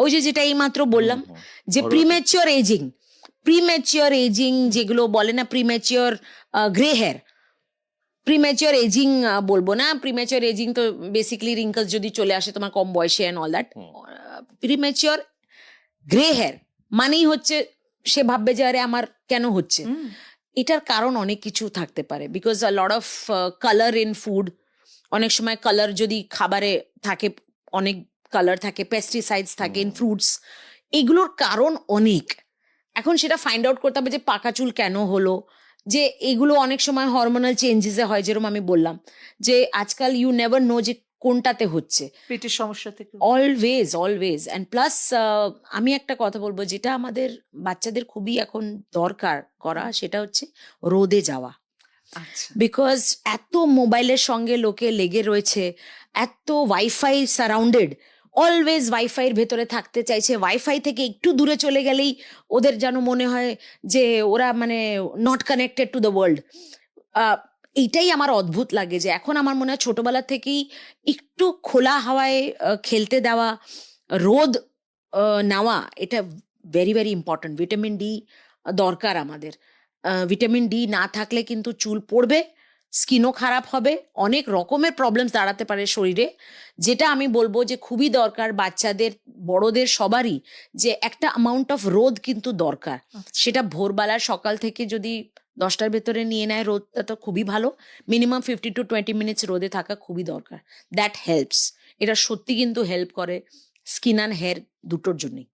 ওই যেটা এইমাত্র বললাম যে প্রিম্যাচিওর এজিং যেগুলো বলে না, premature grey hair, premature ageing বলবো না, প্রিম্যাচিওর এজিং তো বেসিক্যালি রিঙ্কলস যদি চলে আসে তোমার কম বয়সে and all that. Premature grey hair মানেই হচ্ছে সে ভাববে যে আরে আমার কেন হচ্ছে। এটার কারণ অনেক কিছু থাকতে পারে, because a lot of colour in food, অনেক সময় কালার যদি খাবারে থাকে, অনেক কালার থাকে, পেস্টিসাইডস থাকে ইন ফ্রুটস, এগুলোর কারণ অনেক। এখন সেটা ফাইন্ড আউট করতে হবে যে পাকা চুল কেন হলো, যে এগুলো অনেক সময় হরমোনাল চেঞ্জেসে হয়, যেরকম আমি বললাম যে আজকাল ইউ নেভার নো যে কোনটাতে হচ্ছে, পেটের সমস্যা থেকে অলওয়েজ অ্যান্ড প্লাস আমি একটা কথা বলবো যেটা আমাদের বাচ্চাদের খুবই এখন দরকার করা, সেটা হচ্ছে রোদে যাওয়া। বিকজ এত মোবাইলের সঙ্গে লোকে লেগে রয়েছে, এত ওয়াইফাই সারাউন্ডেড, অলওয়েজ ওয়াইফাইয়ের ভেতরে থাকতে চাইছে, ওয়াইফাই থেকে একটু দূরে চলে গেলেই ওদের যেন মনে হয় যে ওরা মানে not connected to the world. এইটাই আমার অদ্ভুত লাগে যে এখন আমার মনে হয় ছোটবেলা থেকেই একটু খোলা হাওয়ায় খেলতে দেওয়া, রোদ নেওয়া, এটা very very important. Vitamin D দরকার আমাদের। ভিটামিন ডি না থাকলে কিন্তু চুল পড়বে, স্কিনও খারাপ হবে, অনেক রকমের প্রবলেমস দাঁড়াতে পারে শরীরে। যেটা আমি বলবো যে খুবই দরকার বাচ্চাদের, বড়দের, সবারই, যে একটা অ্যামাউন্ট অফ রোদ কিন্তু দরকার। সেটা ভোরবেলা সকাল থেকে যদি 10টার ভেতরে নিয়ে নেয় রোদটা, তো খুবই ভালো। মিনিমাম 50 to 20 মিনিটস রোদে থাকা খুবই দরকার। That helps. এটা সত্যি কিন্তু হেল্প করে স্কিন অ্যান্ড হেয়ার দুটোর জন্যই।